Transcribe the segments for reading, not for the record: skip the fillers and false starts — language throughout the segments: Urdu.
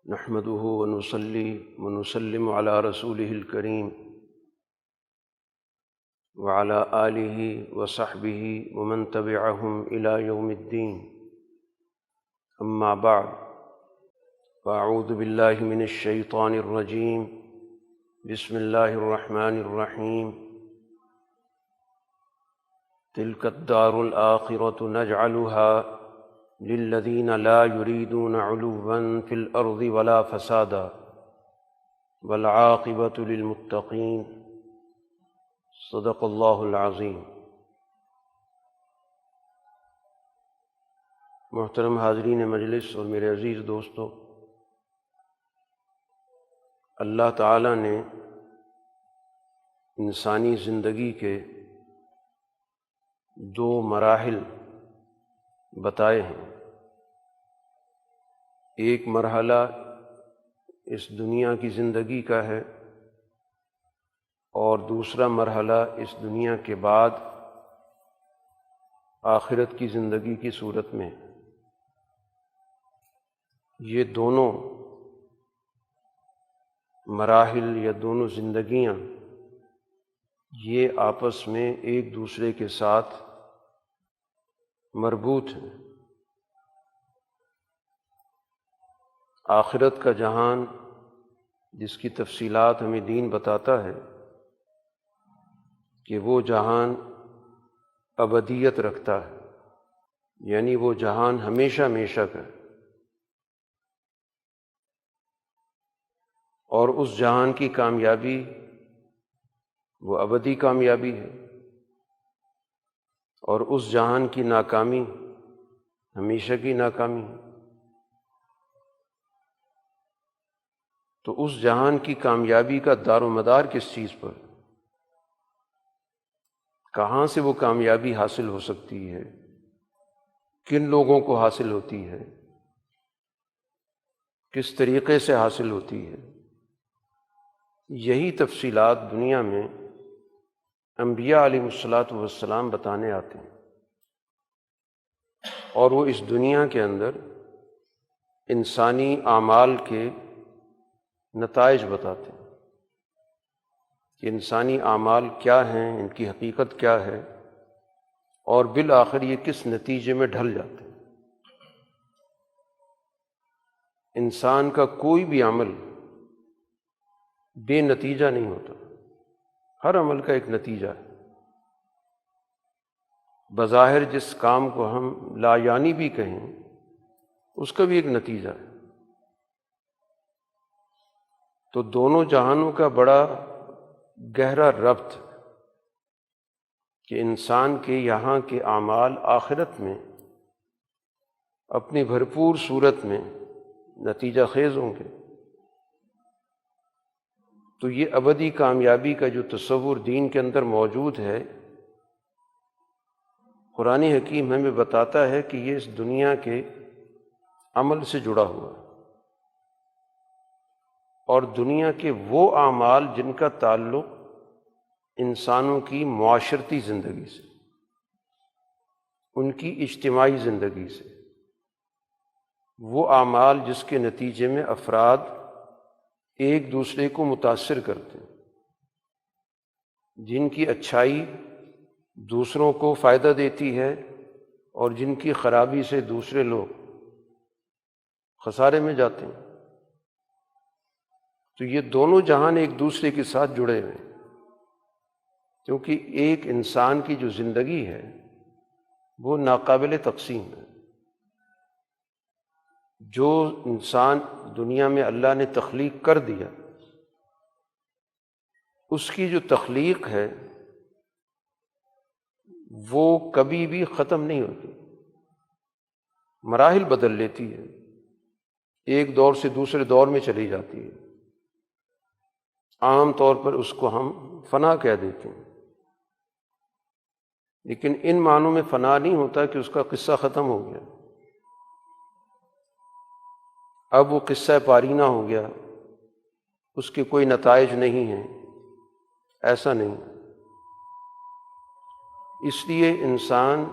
نحمده ونصلي ونسلم على رسوله الكريم وعلى آله وصحبه ومن تبعهم إلى يوم الدين. أما بعد، فأعوذ بالله من الشيطان الرجيم. بسم الله الرحمن الرحيم. تلك الدار الآخرة نجعلها للذين لا يريدون علوا في الأرض ولا فسادا والعاقبة للمتقين. صدق اللہ العظیم. محترم حاضرین مجلس اور میرے عزیز دوستو، اللہ تعالیٰ نے انسانی زندگی کے دو مراحل بتائے ہیں. ایک مرحلہ اس دنیا کی زندگی کا ہے اور دوسرا مرحلہ اس دنیا کے بعد آخرت کی زندگی کی صورت میں. یہ دونوں مراحل یا دونوں زندگیاں یہ آپس میں ایک دوسرے کے ساتھ مربوط ہیں. آخرت کا جہان جس کی تفصیلات ہمیں دین بتاتا ہے کہ وہ جہان ابدیت رکھتا ہے، یعنی وہ جہان ہمیشہ ہمیشہ کا ہے، اور اس جہان کی کامیابی وہ ابدی کامیابی ہے، اور اس جہان کی ناکامی ہمیشہ کی ناکامی ہے. تو اس جہان کی کامیابی کا دار و مدار کس چیز پر، کہاں سے وہ کامیابی حاصل ہو سکتی ہے، کن لوگوں کو حاصل ہوتی ہے، کس طریقے سے حاصل ہوتی ہے، یہی تفصیلات دنیا میں انبیاء علیہ الصلاۃ بتانے آتے ہیں، اور وہ اس دنیا کے اندر انسانی اعمال کے نتائج بتاتے ہیں کہ انسانی اعمال کیا ہیں، ان کی حقیقت کیا ہے، اور بالآخر یہ کس نتیجے میں ڈھل جاتے ہیں. انسان کا کوئی بھی عمل بے نتیجہ نہیں ہوتا، ہر عمل کا ایک نتیجہ ہے. بظاہر جس کام کو ہم لا یعنی بھی کہیں اس کا بھی ایک نتیجہ ہے. تو دونوں جہانوں کا بڑا گہرا ربط کہ انسان کے یہاں کے اعمال آخرت میں اپنی بھرپور صورت میں نتیجہ خیز ہوں گے. تو یہ ابدی کامیابی کا جو تصور دین کے اندر موجود ہے، قرآن حکیم ہمیں بتاتا ہے کہ یہ اس دنیا کے عمل سے جڑا ہوا ہے، اور دنیا کے وہ اعمال جن کا تعلق انسانوں کی معاشرتی زندگی سے، ان کی اجتماعی زندگی سے، وہ اعمال جس کے نتیجے میں افراد ایک دوسرے کو متاثر کرتے ہیں، جن کی اچھائی دوسروں کو فائدہ دیتی ہے اور جن کی خرابی سے دوسرے لوگ خسارے میں جاتے ہیں. تو یہ دونوں جہان ایک دوسرے کے ساتھ جڑے ہوئے ہیں، کیونکہ ایک انسان کی جو زندگی ہے وہ ناقابل تقسیم ہے. جو انسان دنیا میں اللہ نے تخلیق کر دیا، اس کی جو تخلیق ہے وہ کبھی بھی ختم نہیں ہوتی، مراحل بدل لیتی ہے، ایک دور سے دوسرے دور میں چلی جاتی ہے. عام طور پر اس کو ہم فنا کہہ دیتے ہیں، لیکن ان معنوں میں فنا نہیں ہوتا کہ اس کا قصہ ختم ہو گیا، اب وہ قصہ پارینہ ہو گیا، اس کے کوئی نتائج نہیں ہیں. ایسا نہیں. اس لیے انسان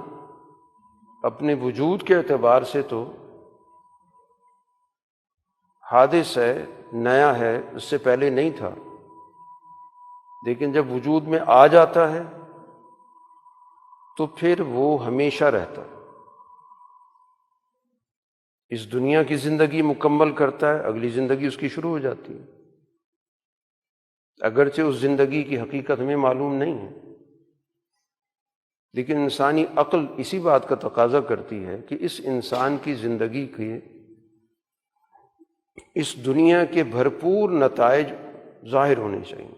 اپنے وجود کے اعتبار سے تو حادث ہے، نیا ہے، اس سے پہلے نہیں تھا، لیکن جب وجود میں آ جاتا ہے تو پھر وہ ہمیشہ رہتا ہے۔ اس دنیا کی زندگی مکمل کرتا ہے، اگلی زندگی اس کی شروع ہو جاتی ہے، اگرچہ اس زندگی کی حقیقت ہمیں معلوم نہیں ہے، لیکن انسانی عقل اسی بات کا تقاضا کرتی ہے کہ اس انسان کی زندگی کے اس دنیا کے بھرپور نتائج ظاہر ہونے چاہیے،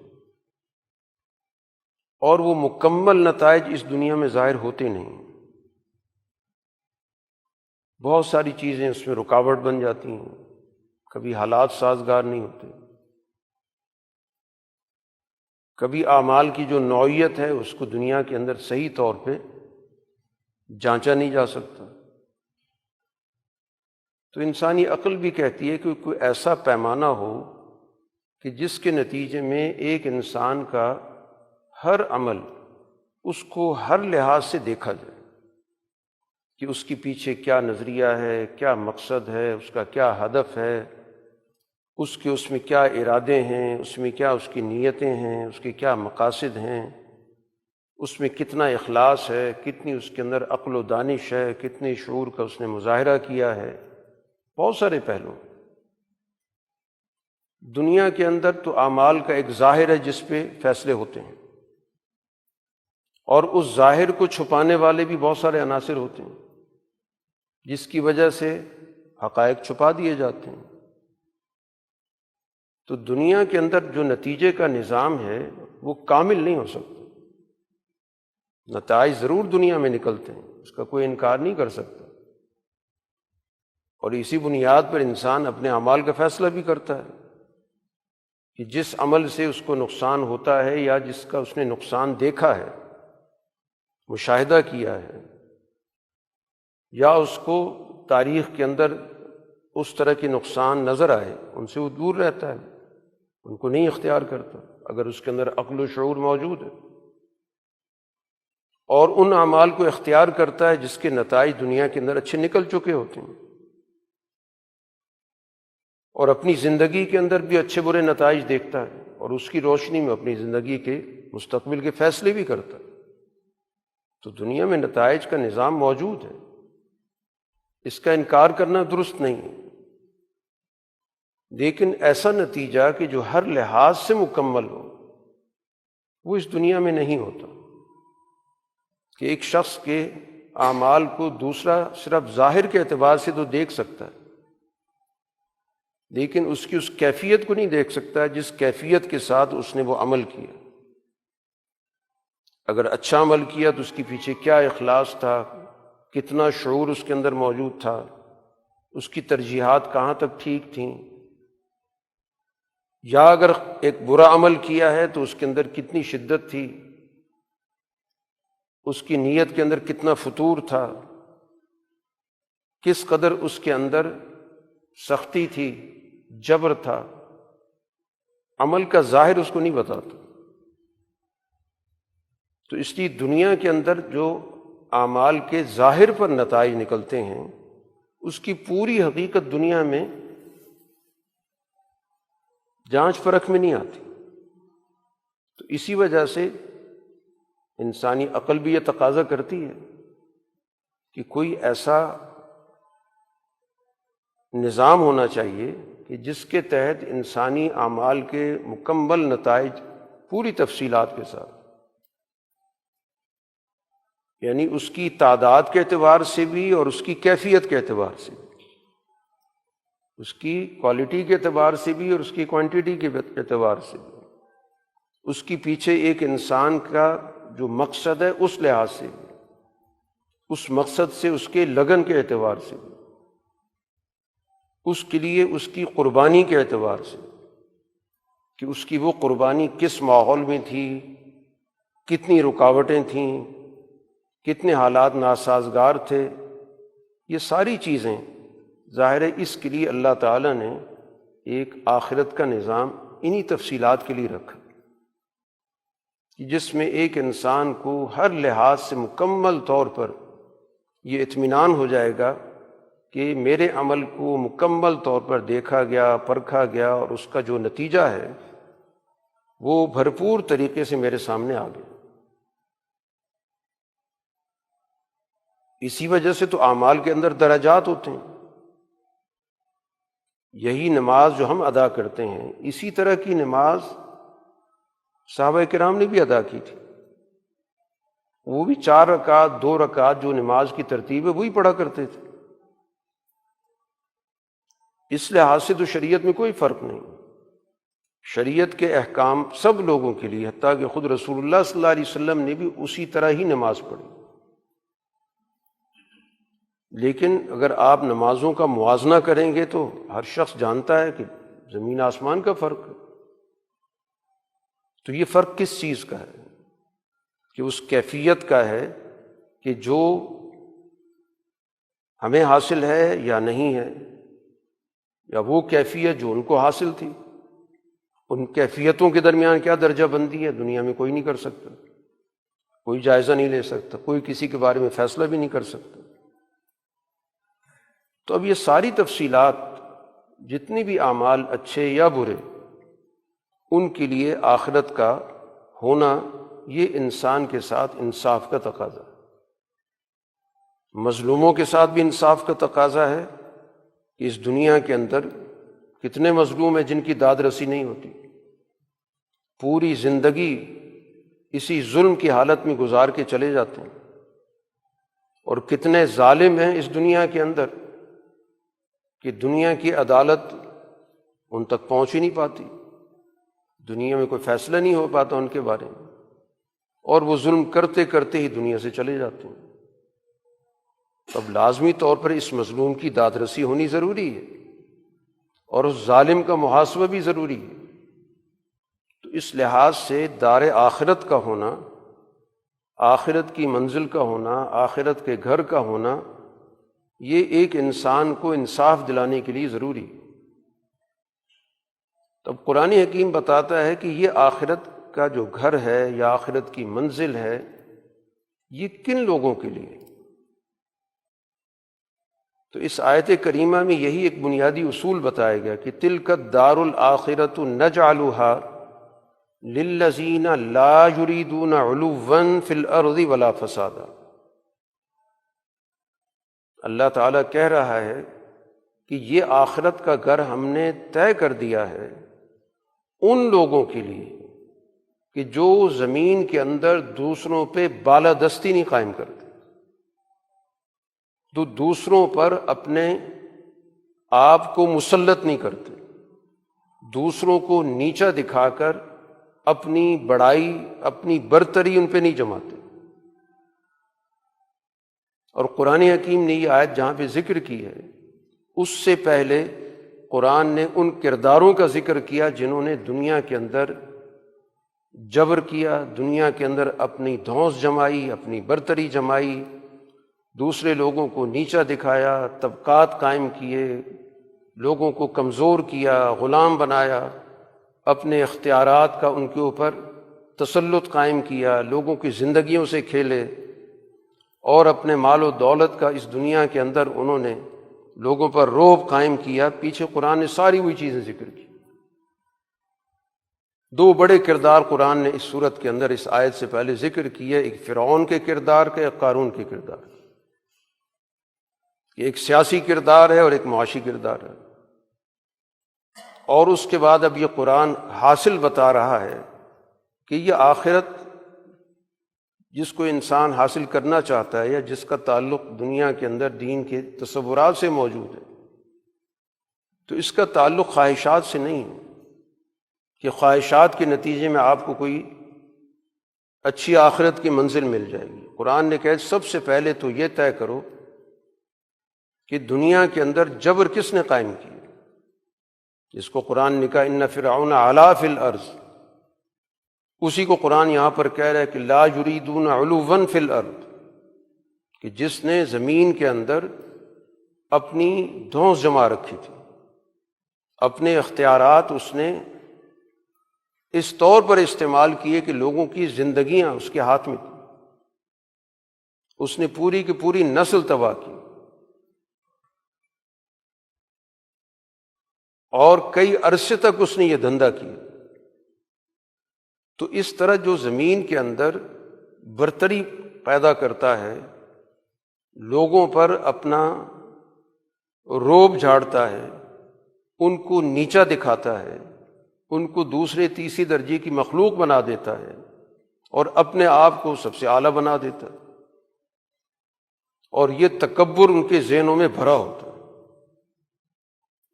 اور وہ مکمل نتائج اس دنیا میں ظاہر ہوتے نہیں، بہت ساری چیزیں اس میں رکاوٹ بن جاتی ہیں، کبھی حالات سازگار نہیں ہوتے، کبھی اعمال کی جو نوعیت ہے اس کو دنیا کے اندر صحیح طور پہ جانچا نہیں جا سکتا۔ تو انسانی عقل بھی کہتی ہے کہ کوئی ایسا پیمانہ ہو کہ جس کے نتیجے میں ایک انسان کا ہر عمل اس کو ہر لحاظ سے دیکھا جائے کہ اس کے پیچھے کیا نظریہ ہے، کیا مقصد ہے، اس کا کیا ہدف ہے، اس میں کیا ارادے ہیں، اس میں کیا اس کی نیتیں ہیں، اس کے کیا مقاصد ہیں، اس میں کتنا اخلاص ہے، کتنی اس کے اندر عقل و دانش ہے، کتنے شعور کا اس نے مظاہرہ کیا ہے، بہت سارے پہلو۔ دنیا کے اندر تو اعمال کا ایک ظاہر ہے جس پہ فیصلے ہوتے ہیں، اور اس ظاہر کو چھپانے والے بھی بہت سارے عناصر ہوتے ہیں جس کی وجہ سے حقائق چھپا دیے جاتے ہیں۔ تو دنیا کے اندر جو نتیجے کا نظام ہے وہ کامل نہیں ہو سکتا، نتائج ضرور دنیا میں نکلتے ہیں، اس کا کوئی انکار نہیں کر سکتا، اور اسی بنیاد پر انسان اپنے اعمال کا فیصلہ بھی کرتا ہے کہ جس عمل سے اس کو نقصان ہوتا ہے یا جس کا اس نے نقصان دیکھا ہے، مشاہدہ کیا ہے، یا اس کو تاریخ کے اندر اس طرح کے نقصان نظر آئے، ان سے وہ دور رہتا ہے، ان کو نہیں اختیار کرتا اگر اس کے اندر عقل و شعور موجود ہے، اور ان اعمال کو اختیار کرتا ہے جس کے نتائج دنیا کے اندر اچھے نکل چکے ہوتے ہیں، اور اپنی زندگی کے اندر بھی اچھے برے نتائج دیکھتا ہے، اور اس کی روشنی میں اپنی زندگی کے مستقبل کے فیصلے بھی کرتا ہے۔ تو دنیا میں نتائج کا نظام موجود ہے، اس کا انکار کرنا درست نہیں ہے، لیکن ایسا نتیجہ کہ جو ہر لحاظ سے مکمل ہو وہ اس دنیا میں نہیں ہوتا، کہ ایک شخص کے اعمال کو دوسرا صرف ظاہر کے اعتبار سے تو دیکھ سکتا ہے، لیکن اس کی اس کیفیت کو نہیں دیکھ سکتا جس کیفیت کے ساتھ اس نے وہ عمل کیا۔ اگر اچھا عمل کیا تو اس کے پیچھے کیا اخلاص تھا، کتنا شعور اس کے اندر موجود تھا، اس کی ترجیحات کہاں تک ٹھیک تھیں، یا اگر ایک برا عمل کیا ہے تو اس کے اندر کتنی شدت تھی، اس کی نیت کے اندر کتنا فتور تھا، کس قدر اس کے اندر سختی تھی، جبر تھا۔ عمل کا ظاہر اس کو نہیں بتاتا، تو اس لیے دنیا کے اندر جو اعمال کے ظاہر پر نتائج نکلتے ہیں اس کی پوری حقیقت دنیا میں جانچ پرکھ میں نہیں آتی۔ تو اسی وجہ سے انسانی عقل بھی یہ تقاضا کرتی ہے کہ کوئی ایسا نظام ہونا چاہیے کہ جس کے تحت انسانی اعمال کے مکمل نتائج پوری تفصیلات کے ساتھ، یعنی اس کی تعداد کے اعتبار سے بھی اور اس کی کیفیت کے اعتبار سے بھی، اس کی کوالٹی کے اعتبار سے بھی اور اس کی کوانٹٹی کے اعتبار سے بھی، اس کی پیچھے ایک انسان کا جو مقصد ہے اس لحاظ سے بھی، اس مقصد سے اس کے لگن کے اعتبار سے بھی، اس کے لیے اس کی قربانی کے اعتبار سے کہ اس کی وہ قربانی کس ماحول میں تھی، کتنی رکاوٹیں تھیں، کتنے حالات ناسازگار تھے، یہ ساری چیزیں ظاہر ہے اس کے لیے اللہ تعالیٰ نے ایک آخرت کا نظام انہی تفصیلات کے لیے رکھا کہ جس میں ایک انسان کو ہر لحاظ سے مکمل طور پر یہ اطمینان ہو جائے گا کہ میرے عمل کو مکمل طور پر دیکھا گیا، پرکھا گیا، اور اس کا جو نتیجہ ہے وہ بھرپور طریقے سے میرے سامنے آ گیا۔ اسی وجہ سے تو اعمال کے اندر درجات ہوتے ہیں۔ یہی نماز جو ہم ادا کرتے ہیں، اسی طرح کی نماز صحابہ کرام نے بھی ادا کی تھی۔ وہ بھی 4 رکعات 2 رکعات جو نماز کی ترتیب ہے وہی پڑھا کرتے تھے۔ اس لحاظ سے تو شریعت میں کوئی فرق نہیں۔ شریعت کے احکام سب لوگوں کے لیے، حتیٰ کہ خود رسول اللہ صلی اللہ علیہ وسلم نے بھی اسی طرح ہی نماز پڑھی۔ لیکن اگر آپ نمازوں کا موازنہ کریں گے تو ہر شخص جانتا ہے کہ زمین آسمان کا فرق ہے۔ تو یہ فرق کس چیز کا ہے؟ کہ اس کیفیت کا ہے کہ جو ہمیں حاصل ہے یا نہیں ہے، یا وہ کیفیت جو ان کو حاصل تھی۔ ان کیفیتوں کے درمیان کیا درجہ بندی ہے دنیا میں کوئی نہیں کر سکتا، کوئی جائزہ نہیں لے سکتا، کوئی کسی کے بارے میں فیصلہ بھی نہیں کر سکتا۔ تو اب یہ ساری تفصیلات، جتنے بھی اعمال اچھے یا برے، ان کے لیے آخرت کا ہونا یہ انسان کے ساتھ انصاف کا تقاضا ہے۔ مظلوموں کے ساتھ بھی انصاف کا تقاضا ہے کہ اس دنیا کے اندر کتنے مظلوم ہیں جن کی داد رسی نہیں ہوتی، پوری زندگی اسی ظلم کی حالت میں گزار کے چلے جاتے ہیں، اور کتنے ظالم ہیں اس دنیا کے اندر کہ دنیا کی عدالت ان تک پہنچ ہی نہیں پاتی، دنیا میں کوئی فیصلہ نہیں ہو پاتا ان کے بارے میں، اور وہ ظلم کرتے کرتے ہی دنیا سے چلے جاتے ہیں۔ اب لازمی طور پر اس مظلوم کی داد رسی ہونی ضروری ہے، اور اس ظالم کا محاسبہ بھی ضروری ہے۔ تو اس لحاظ سے دار آخرت کا ہونا، آخرت کی منزل کا ہونا، آخرت کے گھر کا ہونا، یہ ایک انسان کو انصاف دلانے کے لیے ضروری ہے۔ تب قرآن حکیم بتاتا ہے کہ یہ آخرت کا جو گھر ہے یا آخرت کی منزل ہے، یہ کن لوگوں کے لیے؟ تو اس آیت کریمہ میں یہی ایک بنیادی اصول بتایا گیا کہ تلک الدار الآخرۃ نجعلها للذین لا یریدون علوا فی الارض ولا فسادا۔ اللہ تعالیٰ کہہ رہا ہے کہ یہ آخرت کا گھر ہم نے طے کر دیا ہے ان لوگوں کے لیے کہ جو زمین کے اندر دوسروں پہ بالادستی نہیں قائم کرتے، تو دوسروں پر اپنے آپ کو مسلط نہیں کرتے، دوسروں کو نیچا دکھا کر اپنی بڑائی، اپنی برتری ان پہ نہیں جماتے۔ اور قرآن حکیم نے یہ آیت جہاں پہ ذکر کی ہے، اس سے پہلے قرآن نے ان کرداروں کا ذکر کیا جنہوں نے دنیا کے اندر جبر کیا، دنیا کے اندر اپنی دھونس جمائی، اپنی برتری جمائی، دوسرے لوگوں کو نیچا دکھایا، طبقات قائم کیے، لوگوں کو کمزور کیا، غلام بنایا، اپنے اختیارات کا ان کے اوپر تسلط قائم کیا، لوگوں کی زندگیوں سے کھیلے، اور اپنے مال و دولت کا اس دنیا کے اندر انہوں نے لوگوں پر رعب قائم کیا۔ پیچھے قرآن نے ساری وہی چیزیں ذکر کی۔ 2 بڑے کردار قرآن نے اس صورت کے اندر اس آیت سے پہلے ذکر کیے، ایک فرعون کے کردار کا، ایک قارون کے کردار۔ یہ ایک سیاسی کردار ہے اور ایک معاشی کردار ہے۔ اور اس کے بعد اب یہ قرآن حاصل بتا رہا ہے کہ یہ آخرت جس کو انسان حاصل کرنا چاہتا ہے، یا جس کا تعلق دنیا کے اندر دین کے تصورات سے موجود ہے، تو اس کا تعلق خواہشات سے نہیں ہے کہ خواہشات کے نتیجے میں آپ کو کوئی اچھی آخرت کی منزل مل جائے گی۔ قرآن نے کہا سب سے پہلے تو یہ طے کرو کہ دنیا کے اندر جبر کس نے قائم کیا، جس کو قرآن نے کہا ان فرعون علا فی الارض، اسی کو قرآن یہاں پر کہہ رہا ہے کہ لا یریدون علوا فی الارض، کہ جس نے زمین کے اندر اپنی دھونس جما رکھی تھی، اپنے اختیارات اس نے اس طور پر استعمال کیے کہ لوگوں کی زندگیاں اس کے ہاتھ میں تھیں، اس نے پوری کی پوری نسل تباہ کی۔ اور کئی عرصے تک اس نے یہ دھندا کیا۔ تو اس طرح جو زمین کے اندر برتری پیدا کرتا ہے، لوگوں پر اپنا روب جھاڑتا ہے، ان کو نیچا دکھاتا ہے، ان کو دوسرے تیسری درجے کی مخلوق بنا دیتا ہے، اور اپنے آپ کو سب سے اعلیٰ بنا دیتا ہے، اور یہ تکبر ان کے ذہنوں میں بھرا ہوتا ہے۔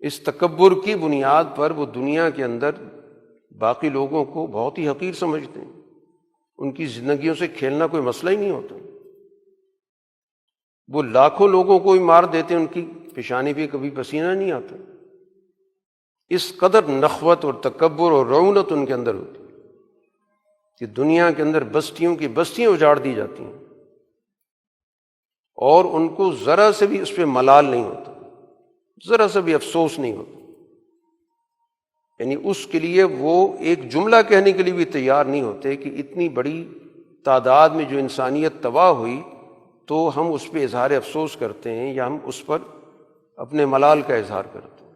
اس تکبر کی بنیاد پر وہ دنیا کے اندر باقی لوگوں کو بہت ہی حقیر سمجھتے ہیں، ان کی زندگیوں سے کھیلنا کوئی مسئلہ ہی نہیں ہوتا۔ وہ لاکھوں لوگوں کو ہی مار دیتے ہیں، ان کی پیشانی پہ کبھی پسینہ نہیں آتا۔ اس قدر نخوت اور تکبر اور رعونت ان کے اندر ہوتی ہے کہ دنیا کے اندر بستیوں کی بستیاں اجاڑ دی جاتی ہیں، اور ان کو ذرا سے بھی اس پہ ملال نہیں ہوتا، ذرا سے بھی افسوس نہیں ہوتا۔ یعنی اس کے لیے وہ ایک جملہ کہنے کے لیے بھی تیار نہیں ہوتے کہ اتنی بڑی تعداد میں جو انسانیت تباہ ہوئی تو ہم اس پہ اظہار افسوس کرتے ہیں یا ہم اس پر اپنے ملال کا اظہار کرتے ہیں۔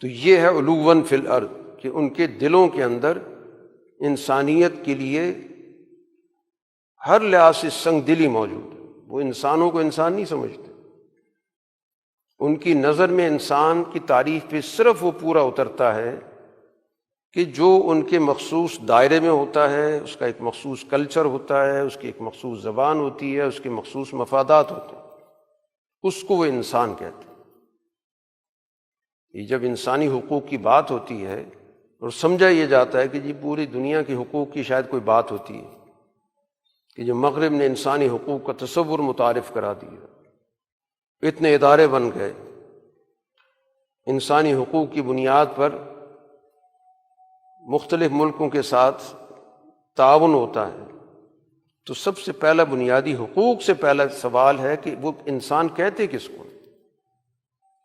تو یہ ہے علواً فی الارض، کہ ان کے دلوں کے اندر انسانیت کے لیے ہر لحاظ سے سنگ دلی موجود ہے۔ وہ انسانوں کو انسان نہیں سمجھتے، ان کی نظر میں انسان کی تعریف پہ صرف وہ پورا اترتا ہے کہ جو ان کے مخصوص دائرے میں ہوتا ہے، اس کا ایک مخصوص کلچر ہوتا ہے، اس کی ایک مخصوص زبان ہوتی ہے، اس کے مخصوص مفادات ہوتے ہیں، اس کو وہ انسان کہتے ہیں۔ یہ جب انسانی حقوق کی بات ہوتی ہے اور سمجھا یہ جاتا ہے کہ جی پوری دنیا کے حقوق کی شاید کوئی بات ہوتی ہے کہ جو مغرب نے انسانی حقوق کا تصور متعارف کرا دیا، اتنے ادارے بن گئے، انسانی حقوق کی بنیاد پر مختلف ملکوں کے ساتھ تعاون ہوتا ہے، تو سب سے پہلا بنیادی حقوق سے پہلا سوال ہے کہ وہ انسان کہتے کس کو،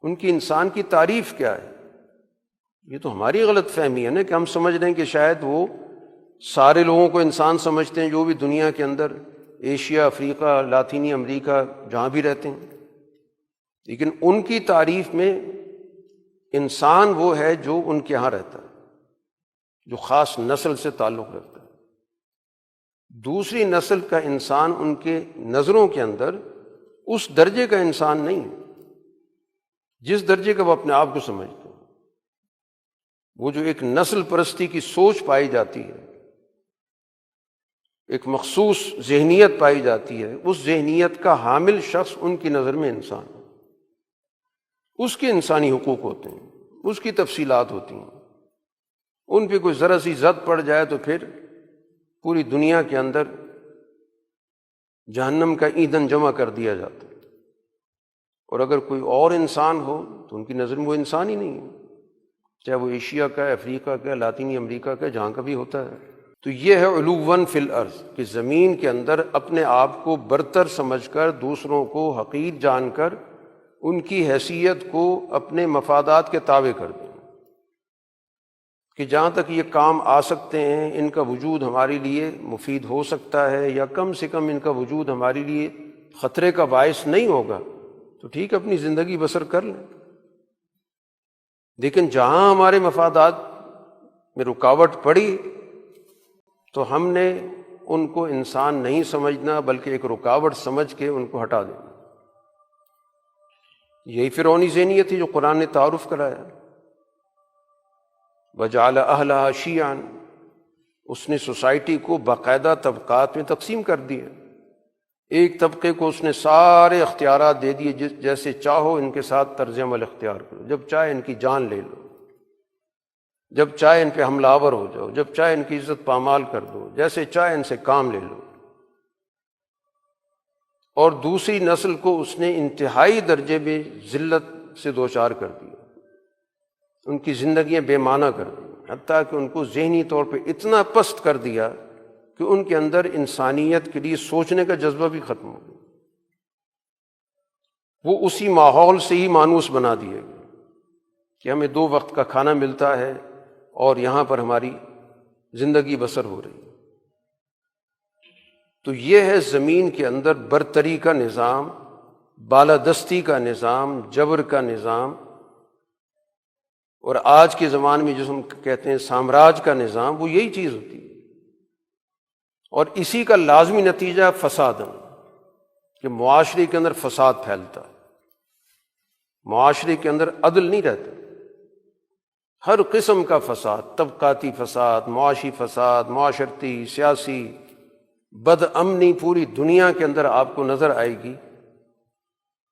ان کی انسان کی تعریف کیا ہے۔ یہ تو ہماری غلط فہمی ہے نا کہ ہم سمجھ رہے ہیں کہ شاید وہ سارے لوگوں کو انسان سمجھتے ہیں جو بھی دنیا کے اندر ایشیا، افریقہ، لاطینی امریکہ جہاں بھی رہتے ہیں، لیکن ان کی تعریف میں انسان وہ ہے جو ان کے ہاں رہتا ہے، جو خاص نسل سے تعلق رکھتا ہے۔ دوسری نسل کا انسان ان کے نظروں کے اندر اس درجے کا انسان نہیں ہے جس درجے کا وہ اپنے آپ کو سمجھتے ہیں۔ وہ جو ایک نسل پرستی کی سوچ پائی جاتی ہے، ایک مخصوص ذہنیت پائی جاتی ہے، اس ذہنیت کا حامل شخص ان کی نظر میں انسان ہے، اس کے انسانی حقوق ہوتے ہیں، اس کی تفصیلات ہوتی ہیں۔ ان پہ کوئی ذرا سی زد پڑ جائے تو پھر پوری دنیا کے اندر جہنم کا ایندھن جمع کر دیا جاتا ہے، اور اگر کوئی اور انسان ہو تو ان کی نظر میں وہ انسان ہی نہیں ہے، چاہے وہ ایشیا کا ہے، افریقہ کا ہے، لاطینی امریکہ کا ہے، جہاں کا بھی ہوتا ہے۔ تو یہ ہے علواً فی الارض، کہ زمین کے اندر اپنے آپ کو برتر سمجھ کر، دوسروں کو حقیر جان کر، ان کی حیثیت کو اپنے مفادات کے تابع کر دیں، کہ جہاں تک یہ کام آ سکتے ہیں، ان کا وجود ہمارے لیے مفید ہو سکتا ہے، یا کم سے کم ان کا وجود ہمارے لیے خطرے کا باعث نہیں ہوگا، تو ٹھیک ہے، اپنی زندگی بسر کر لیں۔ لیکن جہاں ہمارے مفادات میں رکاوٹ پڑی تو ہم نے ان کو انسان نہیں سمجھنا بلکہ ایک رکاوٹ سمجھ کے ان کو ہٹا دینا۔ یہی فرعونی ذہنیت تھی جو قرآن نے تعارف کرایا، وَجَعَلَ أَهْلَهَا شِيَعًا، اس نے سوسائٹی کو باقاعدہ طبقات میں تقسیم کر دیا۔ ایک طبقے کو اس نے سارے اختیارات دے دیے، جیسے چاہو ان کے ساتھ طرز عمل اختیار کرو، جب چاہے ان کی جان لے لو، جب چاہے ان پہ حملہ آور ہو جاؤ، جب چاہے ان کی عزت پامال کر دو، جیسے چاہے ان سے کام لے لو۔ اور دوسری نسل کو اس نے انتہائی درجے میں ذلت سے دوچار کر دیا، ان کی زندگیاں بے معنی کر دی، حتیٰ کہ ان کو ذہنی طور پہ اتنا پست کر دیا کہ ان کے اندر انسانیت کے لیے سوچنے کا جذبہ بھی ختم ہو گیا۔ وہ اسی ماحول سے ہی مانوس بنا دیے گئے کہ ہمیں 2 وقت کا کھانا ملتا ہے اور یہاں پر ہماری زندگی بسر ہو رہی ہے۔ تو یہ ہے زمین کے اندر برتری کا نظام، بالادستی کا نظام، جبر کا نظام، اور آج کے زمانے میں جس ہم کہتے ہیں سامراج کا نظام، وہ یہی چیز ہوتی ہے، اور اسی کا لازمی نتیجہ فساد ہے کہ معاشرے کے اندر فساد پھیلتا ہے، معاشرے کے اندر عدل نہیں رہتا، ہر قسم کا فساد، طبقاتی فساد، معاشی فساد، معاشرتی، سیاسی بد امنی پوری دنیا کے اندر آپ کو نظر آئے گی۔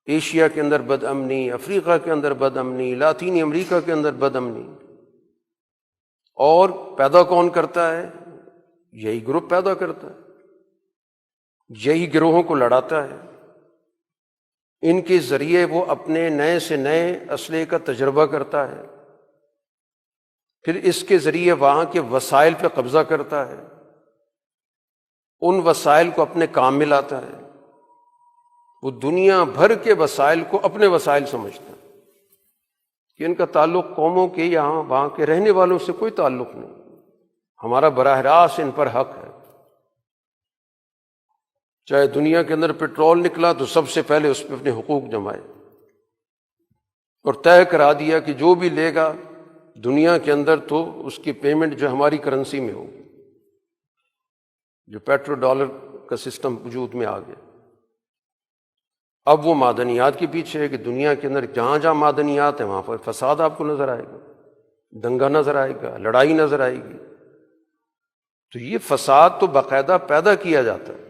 ایشیا کے اندر بد امنی، افریقہ کے اندر بد امنی، لاطینی امریکہ کے اندر بد امنی، اور پیدا کون کرتا ہے؟ یہی گروپ پیدا کرتا ہے، یہی گروہوں کو لڑاتا ہے، ان کے ذریعے وہ اپنے نئے سے نئے اسلحے کا تجربہ کرتا ہے، پھر اس کے ذریعے وہاں کے وسائل پہ قبضہ کرتا ہے، ان وسائل کو اپنے کام میں لاتا ہے، وہ دنیا بھر کے وسائل کو اپنے وسائل سمجھتا ہے کہ ان کا تعلق قوموں کے یہاں وہاں کے رہنے والوں سے کوئی تعلق نہیں، ہمارا براہ راست ان پر حق ہے۔ چاہے دنیا کے اندر پیٹرول نکلا تو سب سے پہلے اس پہ اپنے حقوق جمائے اور طے کرا دیا کہ جو بھی لے گا دنیا کے اندر تو اس کی پیمنٹ جو ہماری کرنسی میں ہوگی، جو پیٹرو ڈالر کا سسٹم وجود میں آ گیا۔ اب وہ معدنیات کے پیچھے ہے کہ دنیا کے اندر جہاں جہاں معدنیات ہیں وہاں پر فساد آپ کو نظر آئے گا، دنگا نظر آئے گا، لڑائی نظر آئے گی۔ تو یہ فساد تو باقاعدہ پیدا کیا جاتا ہے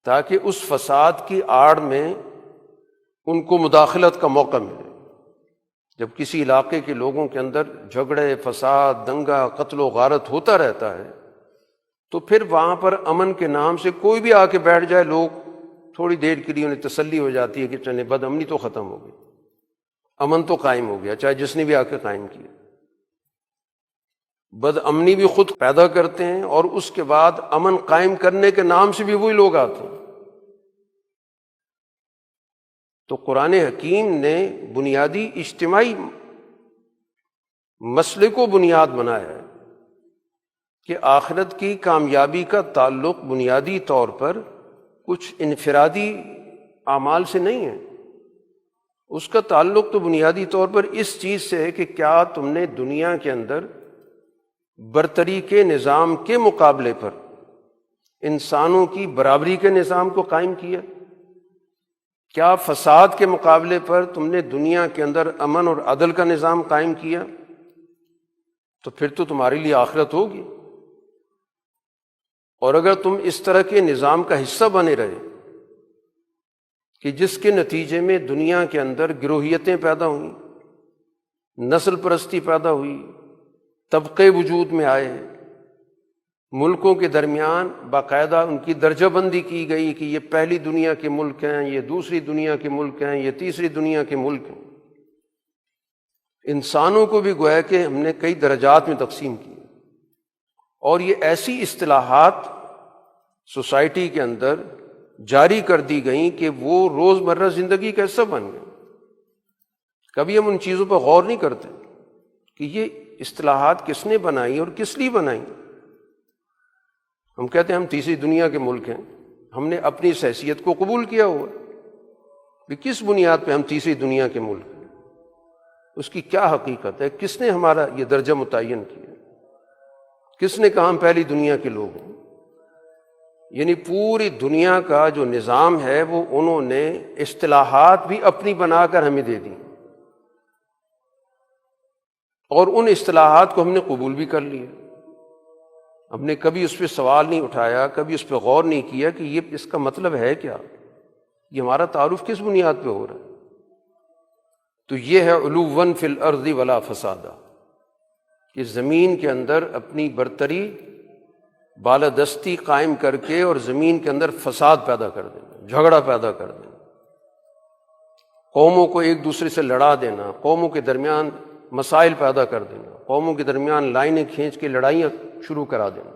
تاکہ اس فساد کی آڑ میں ان کو مداخلت کا موقع ملے۔ جب کسی علاقے کے لوگوں کے اندر جھگڑے، فساد، دنگا، قتل و غارت ہوتا رہتا ہے تو پھر وہاں پر امن کے نام سے کوئی بھی آ کے بیٹھ جائے، لوگ تھوڑی دیر کے لیے انہیں تسلی ہو جاتی ہے کہ چلے بد امنی تو ختم ہو گئی، امن تو قائم ہو گیا، چاہے جس نے بھی آ کے قائم کیا۔ بد امنی بھی خود پیدا کرتے ہیں اور اس کے بعد امن قائم کرنے کے نام سے بھی وہی لوگ آتے ہیں۔ تو قرآن حکیم نے بنیادی اجتماعی مسئلے کو بنیاد بنایا ہے کہ آخرت کی کامیابی کا تعلق بنیادی طور پر کچھ انفرادی اعمال سے نہیں ہے، اس کا تعلق تو بنیادی طور پر اس چیز سے ہے کہ کیا تم نے دنیا کے اندر برتری کے نظام کے مقابلے پر انسانوں کی برابری کے نظام کو قائم کیا؟ کیا فساد کے مقابلے پر تم نے دنیا کے اندر امن اور عدل کا نظام قائم کیا؟ تو پھر تو تمہارے لیے آخرت ہوگی۔ اور اگر تم اس طرح کے نظام کا حصہ بنے رہے کہ جس کے نتیجے میں دنیا کے اندر گروہیتیں پیدا ہوئیں، نسل پرستی پیدا ہوئی، طبقے وجود میں آئے، ملکوں کے درمیان باقاعدہ ان کی درجہ بندی کی گئی کہ یہ پہلی دنیا کے ملک ہیں، یہ دوسری دنیا کے ملک ہیں، یہ تیسری دنیا کے ملک ہیں، انسانوں کو بھی گویا کہ ہم نے کئی درجات میں تقسیم کی، اور یہ ایسی اصطلاحات سوسائٹی کے اندر جاری کر دی گئیں کہ وہ روزمرہ زندگی کا حصہ بن گئے۔ کبھی ہم ان چیزوں پر غور نہیں کرتے کہ یہ اصطلاحات کس نے بنائی اور کس لیے بنائی۔ ہم کہتے ہیں ہم تیسری دنیا کے ملک ہیں، ہم نے اپنی اس حیثیت کو قبول کیا ہوا کہ کس بنیاد پہ ہم تیسری دنیا کے ملک ہیں، اس کی کیا حقیقت ہے، کس نے ہمارا یہ درجہ متعین کیا، کس نے کہا ہم پہلی دنیا کے لوگ ہیں۔ یعنی پوری دنیا کا جو نظام ہے وہ انہوں نے اصطلاحات بھی اپنی بنا کر ہمیں دے دی، اور ان اصطلاحات کو ہم نے قبول بھی کر لیا۔ ہم نے کبھی اس پہ سوال نہیں اٹھایا، کبھی اس پہ غور نہیں کیا کہ یہ اس کا مطلب ہے کیا، یہ ہمارا تعارف کس بنیاد پہ ہو رہا ہے۔ تو یہ ہے علوا فی الارض ولا فسادا، کہ زمین کے اندر اپنی برتری بالادستی قائم کر کے اور زمین کے اندر فساد پیدا کر دینا، جھگڑا پیدا کر دینا، قوموں کو ایک دوسرے سے لڑا دینا، قوموں کے درمیان مسائل پیدا کر دینا، قوموں کے درمیان لائنیں کھینچ کے لڑائیاں شروع کرا دینا،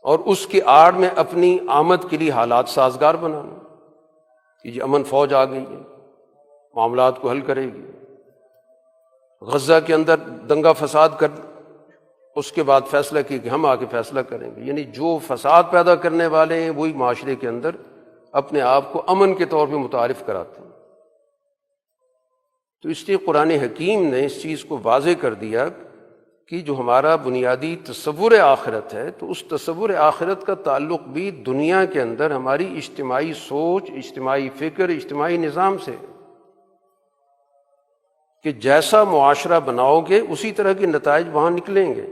اور اس کی آڑ میں اپنی آمد کے لیے حالات سازگار بنانا کہ یہ امن فوج آ گئی ہے، معاملات کو حل کرے گی۔ غزہ کے اندر دنگا فساد کر اس کے بعد فیصلہ کیا کہ ہم آ کے فیصلہ کریں گے۔ یعنی جو فساد پیدا کرنے والے ہیں وہی معاشرے کے اندر اپنے آپ کو امن کے طور پہ متعارف کراتے ہیں۔ تو اس لیے قرآن حکیم نے اس چیز کو واضح کر دیا کہ جو ہمارا بنیادی تصور آخرت ہے، تو اس تصور آخرت کا تعلق بھی دنیا کے اندر ہماری اجتماعی سوچ، اجتماعی فکر، اجتماعی نظام سے، کہ جیسا معاشرہ بناؤ گے اسی طرح کے نتائج وہاں نکلیں گے۔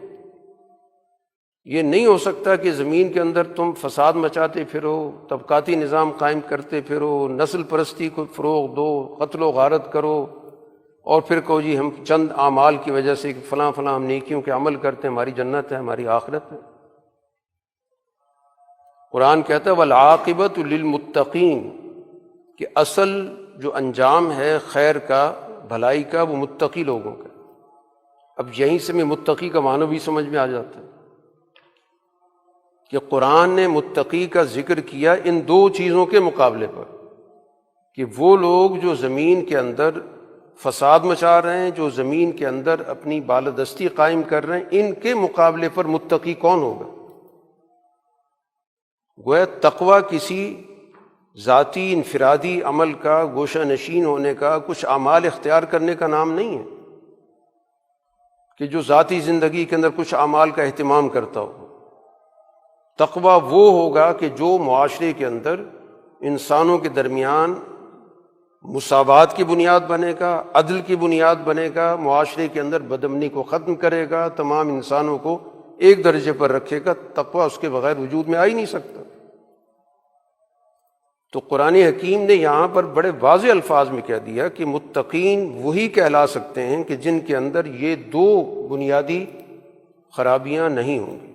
یہ نہیں ہو سکتا کہ زمین کے اندر تم فساد مچاتے پھرو، طبقاتی نظام قائم کرتے پھرو، نسل پرستی کو فروغ دو، قتل و غارت کرو، اور پھر کہو جی ہم چند اعمال کی وجہ سے فلاں فلاں ہم نیکیوں کے عمل کرتے ہیں، ہماری جنت ہے، ہماری آخرت ہے۔ قرآن کہتا ہے والعاقبۃ للمتقین، کہ اصل جو انجام ہے خیر کا، بھلائی کا، وہ متقی لوگوں کا۔ اب یہیں سے میں متقی کا معنی بھی سمجھ میں آ جاتا ہے کہ قرآن نے متقی کا ذکر کیا ان دو چیزوں کے مقابلے پر، کہ وہ لوگ جو زمین کے اندر فساد مچا رہے ہیں، جو زمین کے اندر اپنی بالادستی قائم کر رہے ہیں، ان کے مقابلے پر متقی کون ہوگا؟ گویا تقوی کسی ذاتی انفرادی عمل کا، گوشہ نشین ہونے کا، کچھ اعمال اختیار کرنے کا نام نہیں ہے کہ جو ذاتی زندگی کے اندر کچھ اعمال کا اہتمام کرتا ہو۔ تقوی وہ ہوگا کہ جو معاشرے کے اندر انسانوں کے درمیان مساوات کی بنیاد بنے گا، عدل کی بنیاد بنے گا، معاشرے کے اندر بدامنی کو ختم کرے گا، تمام انسانوں کو ایک درجے پر رکھے گا۔ تقوی اس کے بغیر وجود میں آ ہی نہیں سکتا۔ تو قرآن حکیم نے یہاں پر بڑے واضح الفاظ میں کہہ دیا کہ متقین وہی کہلا سکتے ہیں کہ جن کے اندر یہ دو بنیادی خرابیاں نہیں ہوں گی،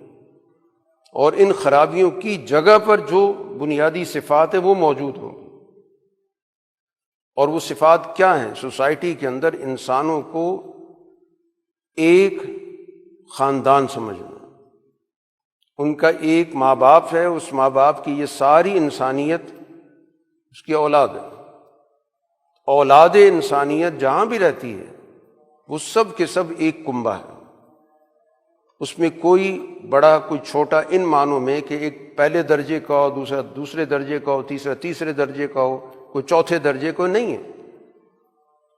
اور ان خرابیوں کی جگہ پر جو بنیادی صفات ہیں وہ موجود ہوں گی۔ اور وہ صفات کیا ہیں؟ سوسائٹی کے اندر انسانوں کو ایک خاندان سمجھنا، ان کا ایک ماں باپ ہے، اس ماں باپ کی یہ ساری انسانیت اس کی اولاد ہے۔ اولاد انسانیت جہاں بھی رہتی ہے وہ سب کے سب ایک کنبہ ہے، اس میں کوئی بڑا کوئی چھوٹا ان معنوں میں کہ ایک پہلے درجے کا ہو، دوسرا دوسرے درجے کا ہو، تیسرا تیسرے درجے کا ہو، کوئی چوتھے درجے کو نہیں ہے،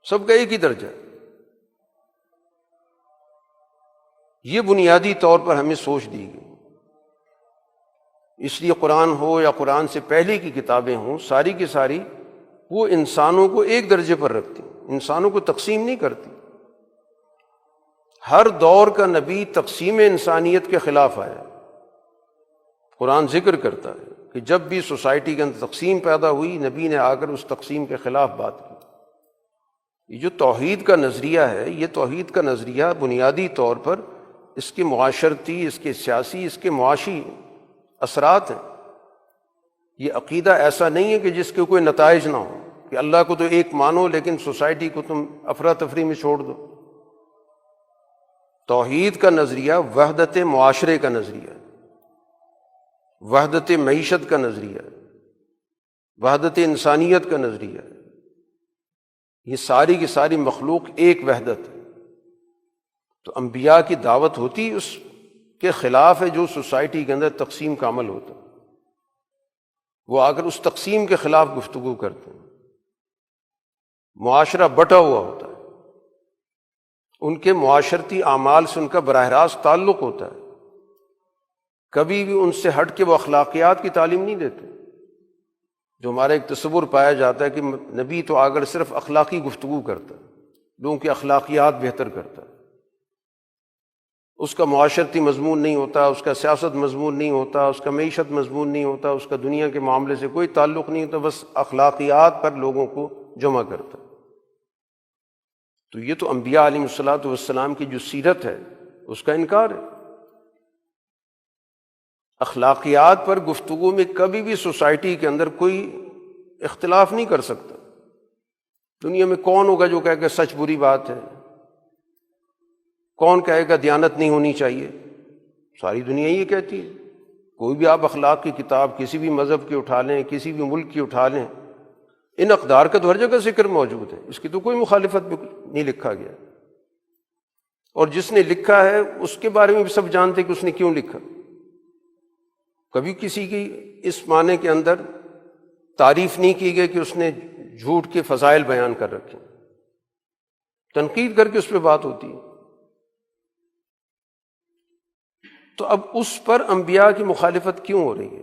سب کا ایک ہی درجہ۔ یہ بنیادی طور پر ہمیں سوچ دی گئی۔ اس لیے قرآن ہو یا قرآن سے پہلے کی کتابیں ہوں، ساری کی ساری وہ انسانوں کو ایک درجے پر رکھتی، انسانوں کو تقسیم نہیں کرتی۔ ہر دور کا نبی تقسیم انسانیت کے خلاف آیا۔ قرآن ذکر کرتا ہے کہ جب بھی سوسائٹی کے اندر تقسیم پیدا ہوئی، نبی نے آ کر اس تقسیم کے خلاف بات کی۔ یہ جو توحید کا نظریہ ہے، یہ توحید کا نظریہ بنیادی طور پر اس کے معاشرتی، اس کے سیاسی، اس کے معاشی اثرات ہیں۔ یہ عقیدہ ایسا نہیں ہے کہ جس کے کوئی نتائج نہ ہو، کہ اللہ کو تو ایک مانو لیکن سوسائٹی کو تم افراتفری میں چھوڑ دو۔ توحید کا نظریہ وحدت معاشرے کا نظریہ ہے، وحدت معیشت کا نظریہ ہے، وحدت انسانیت کا نظریہ ہے۔ یہ ساری کی ساری مخلوق ایک وحدت ہے۔ تو انبیاء کی دعوت ہوتی اس کے خلاف ہے جو سوسائٹی کے اندر تقسیم کا عمل ہوتا ہے۔ وہ آ کر اس تقسیم کے خلاف گفتگو کرتے ہیں۔ معاشرہ بٹا ہوا ہوتا ہے، ان کے معاشرتی اعمال سے ان کا براہ راست تعلق ہوتا ہے، کبھی بھی ان سے ہٹ کے وہ اخلاقیات کی تعلیم نہیں دیتے۔ جو ہمارا ایک تصور پایا جاتا ہے کہ نبی تو اگر صرف اخلاقی گفتگو کرتا ہے، لوگوں کی اخلاقیات بہتر کرتا ہے، اس کا معاشرتی مضمون نہیں ہوتا، اس کا سیاست مضمون نہیں ہوتا، اس کا معیشت مضمون نہیں ہوتا، اس کا دنیا کے معاملے سے کوئی تعلق نہیں ہوتا، بس اخلاقیات پر لوگوں کو جمع کرتا ہے۔ تو یہ تو انبیاء علیہ الصلوۃ والسلام کی جو سیرت ہے اس کا انکار ہے۔ اخلاقیات پر گفتگو میں کبھی بھی سوسائٹی کے اندر کوئی اختلاف نہیں کر سکتا۔ دنیا میں کون ہوگا جو کہے کہ سچ بری بات ہے؟ کون کہے گا دیانت نہیں ہونی چاہیے؟ ساری دنیا یہ کہتی ہے۔ کوئی بھی آپ اخلاق کی کتاب کسی بھی مذہب کی اٹھا لیں، کسی بھی ملک کی اٹھا لیں، ان اقدار کا تو ہر جگہ ذکر موجود ہے، اس کی تو کوئی مخالفت بھی نہیں لکھا گیا۔ اور جس نے لکھا ہے اس کے بارے میں بھی سب جانتے ہیں کہ اس نے کیوں لکھا۔ کبھی کسی کی اس معنی کے اندر تعریف نہیں کی گئی کہ اس نے جھوٹ کے فضائل بیان کر رکھے۔ تنقید کر کے اس پہ بات ہوتی ہے۔ تو اب اس پر انبیاء کی مخالفت کیوں ہو رہی ہے؟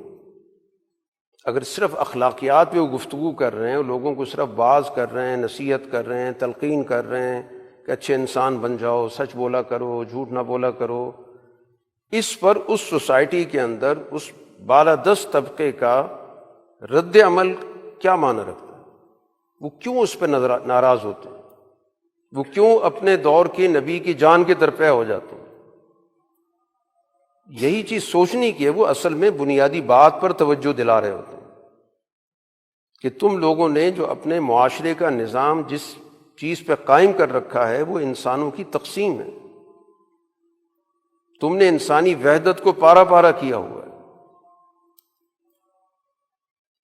اگر صرف اخلاقیات پہ وہ گفتگو کر رہے ہیں، لوگوں کو صرف باز کر رہے ہیں، نصیحت کر رہے ہیں، تلقین کر رہے ہیں کہ اچھے انسان بن جاؤ، سچ بولا کرو، جھوٹ نہ بولا کرو، اس پر اس سوسائٹی کے اندر اس بالادست طبقے کا رد عمل کیا معنی رکھتا ہے؟ وہ کیوں اس پہ ناراض ہوتے ہیں؟ وہ کیوں اپنے دور کے نبی کی جان کے درپے ہو جاتے ہیں؟ یہی چیز سوچنے کی ہے۔ وہ اصل میں بنیادی بات پر توجہ دلا رہے ہوتے ہیں کہ تم لوگوں نے جو اپنے معاشرے کا نظام جس چیز پہ قائم کر رکھا ہے وہ انسانوں کی تقسیم ہے۔ تم نے انسانی وحدت کو پارا پارا کیا ہوا ہے۔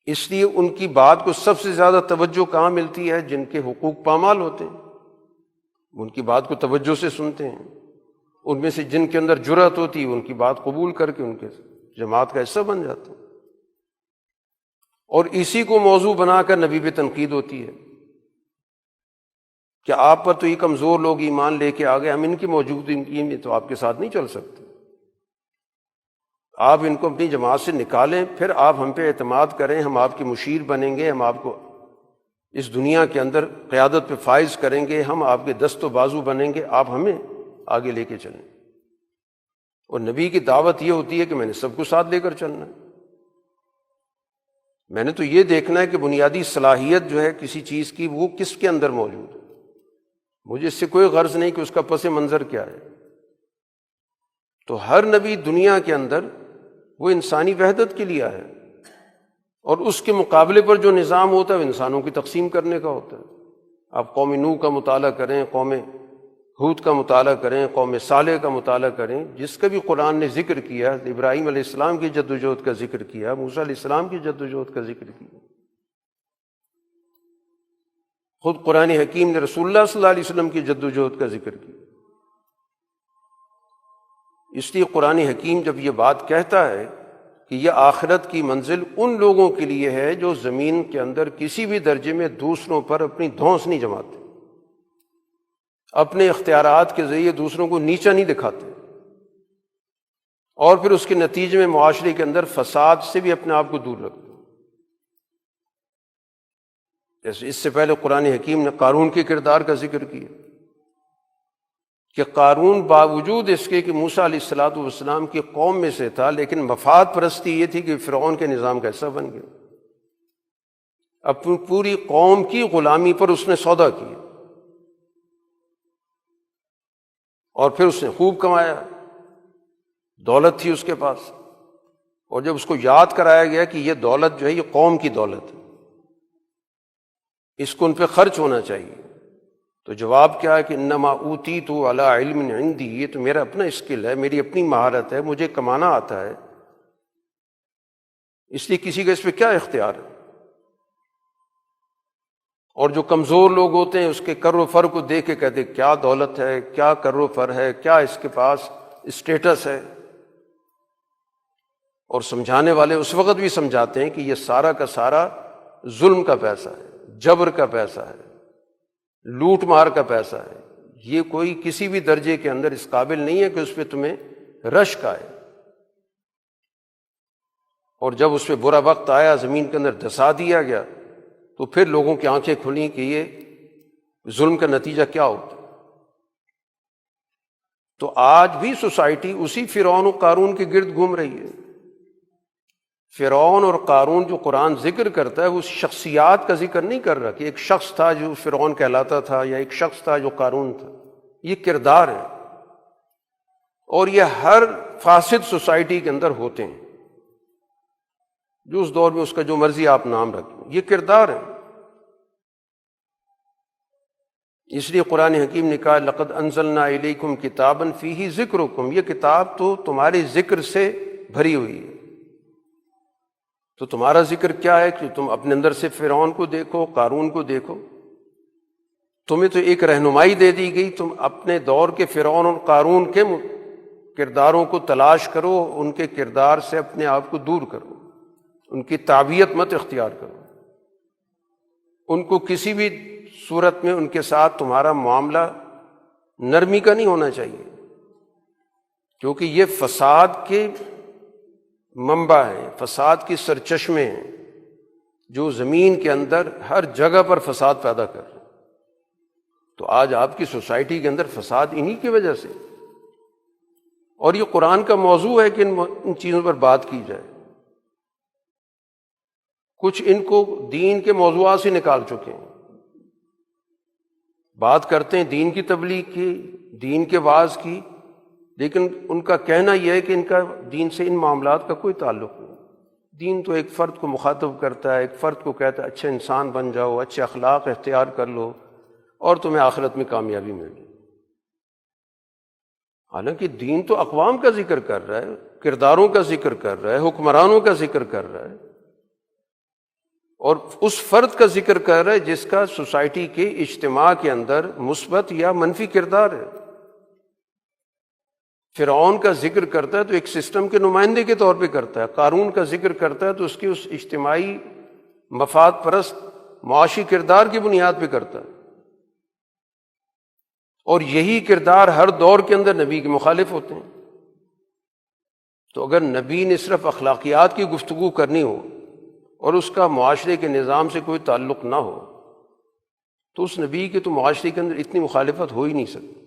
اس لیے ان کی بات کو سب سے زیادہ توجہ کہاں ملتی ہے؟ جن کے حقوق پامال ہوتے ہیں، ان کی بات کو توجہ سے سنتے ہیں۔ ان میں سے جن کے اندر جرأت ہوتی ہے ان کی بات قبول کر کے ان کے جماعت کا حصہ بن جاتے ہیں، اور اسی کو موضوع بنا کر نبی پہ تنقید ہوتی ہے کہ آپ پر تو یہ کمزور لوگ ایمان لے کے آ گئے، ہم ان کی موجودگی میں تو آپ کے ساتھ نہیں چل سکتے، آپ ان کو اپنی جماعت سے نکالیں، پھر آپ ہم پہ اعتماد کریں، ہم آپ کے مشیر بنیں گے، ہم آپ کو اس دنیا کے اندر قیادت پہ فائز کریں گے، ہم آپ کے دست و بازو بنیں گے، آپ ہمیں آگے لے کے چلیں۔ اور نبی کی دعوت یہ ہوتی ہے کہ میں نے سب کو ساتھ لے کر چلنا ہے، میں نے تو یہ دیکھنا ہے کہ بنیادی صلاحیت جو ہے کسی چیز کی وہ کس کے اندر موجود ہے، مجھے اس سے کوئی غرض نہیں کہ اس کا پس منظر کیا ہے۔ تو ہر نبی دنیا کے اندر وہ انسانی وحدت کے لیے ہے، اور اس کے مقابلے پر جو نظام ہوتا ہے وہ انسانوں کی تقسیم کرنے کا ہوتا ہے۔ آپ قوم نوح کا مطالعہ کریں، قوم ہود کا مطالعہ کریں، قوم صالح کا مطالعہ کریں، جس کا بھی قرآن نے ذکر کیا، ابراہیم علیہ السلام کی جدوجہد کا ذکر کیا، موسیٰ علیہ السلام کی جدوجہد کا ذکر کیا، خود قرآن حکیم نے رسول اللہ صلی اللہ علیہ وسلم کی جدوجہد کا ذکر کیا۔ اس لیے قرآن حکیم جب یہ بات کہتا ہے کہ یہ آخرت کی منزل ان لوگوں کے لیے ہے جو زمین کے اندر کسی بھی درجے میں دوسروں پر اپنی دھونس نہیں جماتے، اپنے اختیارات کے ذریعے دوسروں کو نیچا نہیں دکھاتے، اور پھر اس کے نتیجے میں معاشرے کے اندر فساد سے بھی اپنے آپ کو دور رکھتے۔ جیسے اس سے پہلے قرآن حکیم نے قارون کے کردار کا ذکر کیا کہ قارون باوجود اس کے کہ موسیٰ علیہ السلام کی قوم میں سے تھا، لیکن مفاد پرستی یہ تھی کہ فرعون کے نظام کا حصہ بن گیا، اپنی پوری قوم کی غلامی پر اس نے سودا کیا، اور پھر اس نے خوب کمایا، دولت تھی اس کے پاس، اور جب اس کو یاد کرایا گیا کہ یہ دولت جو ہے یہ قوم کی دولت ہے، اس کو ان پہ خرچ ہونا چاہیے، تو جواب کیا ہے کہ انما اوتیت علی علم عندی، یہ تو میرا اپنا اسکل ہے، میری اپنی مہارت ہے، مجھے کمانا آتا ہے، اس لیے کسی کا اس پہ کیا اختیار ہے۔ اور جو کمزور لوگ ہوتے ہیں اس کے کر و فر کو دیکھ کے کہتے کیا دولت ہے، کیا کر و فر ہے، کیا اس کے پاس اسٹیٹس ہے، اور سمجھانے والے اس وقت بھی سمجھاتے ہیں کہ یہ سارا کا سارا ظلم کا پیسہ ہے، جبر کا پیسہ ہے، لوٹ مار کا پیسہ ہے، یہ کوئی کسی بھی درجے کے اندر اس قابل نہیں ہے کہ اس پہ تمہیں رشک آئے، اور جب اس پہ برا وقت آیا، زمین کے اندر دھسا دیا گیا، تو پھر لوگوں کی آنکھیں کھلیں کہ یہ ظلم کا نتیجہ کیا ہوتا ہے۔ تو آج بھی سوسائٹی اسی فرعون و قارون کے گرد گھوم رہی ہے۔ فرعون اور قارون جو قرآن ذکر کرتا ہے وہ شخصیات کا ذکر نہیں کر رہا کہ ایک شخص تھا جو فرعون کہلاتا تھا یا ایک شخص تھا جو قارون تھا، یہ کردار ہے، اور یہ ہر فاسد سوسائٹی کے اندر ہوتے ہیں، جو اس دور میں اس کا جو مرضی آپ نام رکھیں، یہ کردار ہے۔ اس لیے قرآن حکیم نے کہا لقد انزلنا الیکم کتابا فیہ ذکرکم، یہ کتاب تو تمہارے ذکر سے بھری ہوئی ہے۔ تو تمہارا ذکر کیا ہے کہ تم اپنے اندر سے فرعون کو دیکھو، قارون کو دیکھو، تمہیں تو ایک رہنمائی دے دی گئی، تم اپنے دور کے فرعون اور قارون کے کرداروں کو تلاش کرو، ان کے کردار سے اپنے آپ کو دور کرو، ان کی تابعیت مت اختیار کرو، ان کو کسی بھی صورت میں ان کے ساتھ تمہارا معاملہ نرمی کا نہیں ہونا چاہیے، کیونکہ یہ فساد کے منبع ہیں، فساد کی سرچشمے ہیں جو زمین کے اندر ہر جگہ پر فساد پیدا کر رہے ہیں۔ تو آج آپ کی سوسائٹی کے اندر فساد انہی کی وجہ سے، اور یہ قرآن کا موضوع ہے کہ ان چیزوں پر بات کی جائے۔ کچھ ان کو دین کے موضوعات سے نکال چکے ہیں، بات کرتے ہیں دین کی تبلیغ کی، دین کے واعظ کی، لیکن ان کا کہنا یہ ہے کہ ان کا دین سے ان معاملات کا کوئی تعلق نہیں۔ دین تو ایک فرد کو مخاطب کرتا ہے، ایک فرد کو کہتا ہے اچھے انسان بن جاؤ، اچھے اخلاق اختیار کر لو اور تمہیں آخرت میں کامیابی مل جائے۔ حالانکہ دین تو اقوام کا ذکر کر رہا ہے، کرداروں کا ذکر کر رہا ہے، حکمرانوں کا ذکر کر رہا ہے، اور اس فرد کا ذکر کر رہا ہے جس کا سوسائٹی کے اجتماع کے اندر مثبت یا منفی کردار ہے۔ فرعون کا ذکر کرتا ہے تو ایک سسٹم کے نمائندے کے طور پہ کرتا ہے، قارون کا ذکر کرتا ہے تو اس کی اس اجتماعی مفاد پرست معاشی کردار کی بنیاد پہ کرتا ہے، اور یہی کردار ہر دور کے اندر نبی کے مخالف ہوتے ہیں۔ تو اگر نبی نے صرف اخلاقیات کی گفتگو کرنی ہو اور اس کا معاشرے کے نظام سے کوئی تعلق نہ ہو تو اس نبی کے تو معاشرے کے اندر اتنی مخالفت ہو ہی نہیں سکتی۔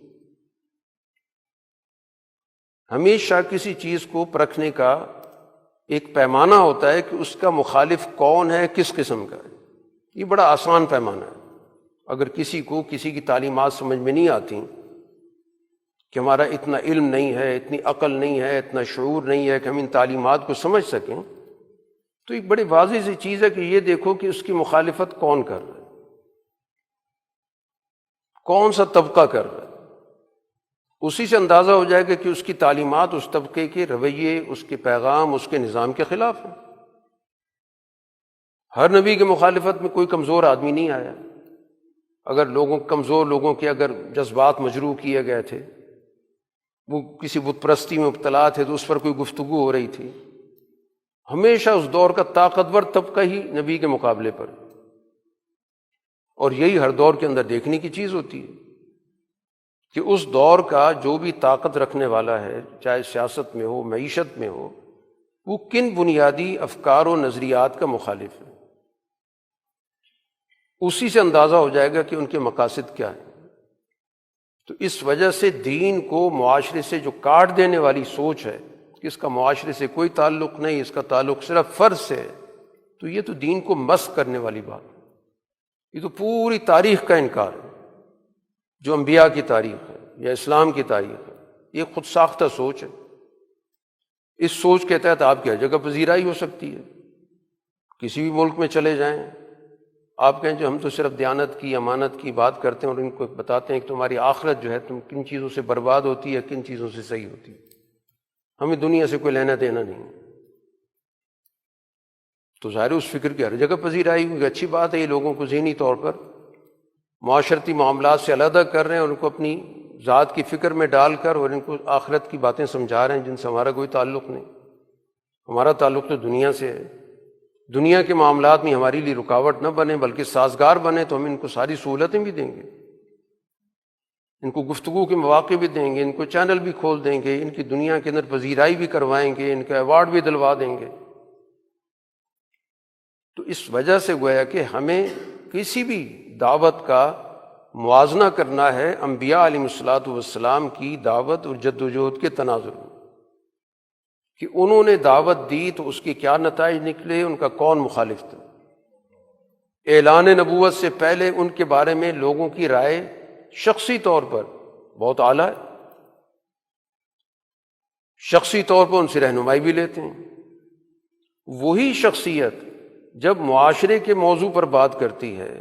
ہمیشہ کسی چیز کو پرکھنے کا ایک پیمانہ ہوتا ہے کہ اس کا مخالف کون ہے، کس قسم کا ہے۔ یہ بڑا آسان پیمانہ ہے۔ اگر کسی کو کسی کی تعلیمات سمجھ میں نہیں آتی کہ ہمارا اتنا علم نہیں ہے، اتنی عقل نہیں ہے، اتنا شعور نہیں ہے کہ ہم ان تعلیمات کو سمجھ سکیں، تو ایک بڑی واضح سی چیز ہے کہ یہ دیکھو کہ اس کی مخالفت کون کر رہا ہے، کون سا طبقہ کر رہا ہے۔ اسی سے اندازہ ہو جائے گا کہ اس کی تعلیمات اس طبقے کے رویے، اس کے پیغام، اس کے نظام کے خلاف ہیں۔ ہر نبی کے مخالفت میں کوئی کمزور آدمی نہیں آیا۔ اگر کمزور لوگوں کے اگر جذبات مجروح کیے گئے تھے، وہ کسی بت پرستی میں مبتلا تھے تو اس پر کوئی گفتگو ہو رہی تھی، ہمیشہ اس دور کا طاقتور طبقہ ہی نبی کے مقابلے پر، اور یہی ہر دور کے اندر دیکھنے کی چیز ہوتی ہے کہ اس دور کا جو بھی طاقت رکھنے والا ہے، چاہے سیاست میں ہو، معیشت میں ہو، وہ کن بنیادی افکار و نظریات کا مخالف ہے۔ اسی سے اندازہ ہو جائے گا کہ ان کے مقاصد کیا ہیں۔ تو اس وجہ سے دین کو معاشرے سے جو کاٹ دینے والی سوچ ہے کہ اس کا معاشرے سے کوئی تعلق نہیں، اس کا تعلق صرف فرد سے ہے، تو یہ تو دین کو مسخ کرنے والی بات ہے۔ یہ تو پوری تاریخ کا انکار ہے، جو انبیاء کی تاریخ ہے یا اسلام کی تاریخ ہے، یہ خود ساختہ سوچ ہے۔ اس سوچ کے تحت آپ کی ہر جگہ پذیرائی ہو سکتی ہے۔ کسی بھی ملک میں چلے جائیں، آپ کہیں جو ہم تو صرف دیانت کی، امانت کی بات کرتے ہیں اور ان کو بتاتے ہیں کہ تمہاری آخرت جو ہے تم کن چیزوں سے برباد ہوتی ہے، کن چیزوں سے صحیح ہوتی ہے، ہمیں دنیا سے کوئی لینا دینا نہیں۔ تو ظاہر اس فکر کی ہر جگہ پذیرائی ہوئی، اچھی بات ہے، یہ لوگوں کو ذہنی طور پر معاشرتی معاملات سے علیحدہ کر رہے ہیں اور ان کو اپنی ذات کی فکر میں ڈال کر اور ان کو آخرت کی باتیں سمجھا رہے ہیں جن سے ہمارا کوئی تعلق نہیں۔ ہمارا تعلق تو دنیا سے ہے۔ دنیا کے معاملات میں ہمارے لیے رکاوٹ نہ بنے بلکہ سازگار بنے تو ہم ان کو ساری سہولتیں بھی دیں گے، ان کو گفتگو کے مواقع بھی دیں گے، ان کو چینل بھی کھول دیں گے، ان کی دنیا کے اندر پذیرائی بھی کروائیں گے، ان کا ایوارڈ بھی دلوا دیں گے۔ تو اس وجہ سے گویا کہ ہمیں کسی بھی دعوت کا موازنہ کرنا ہے انبیاء علیہ الصلوۃ والسلام کی دعوت اور جدوجہد کے تناظر میں، کہ انہوں نے دعوت دی تو اس کے کیا نتائج نکلے، ان کا کون مخالف تھا۔ اعلان نبوت سے پہلے ان کے بارے میں لوگوں کی رائے شخصی طور پر بہت اعلیٰ ہے، شخصی طور پر ان سے رہنمائی بھی لیتے ہیں۔ وہی شخصیت جب معاشرے کے موضوع پر بات کرتی ہے،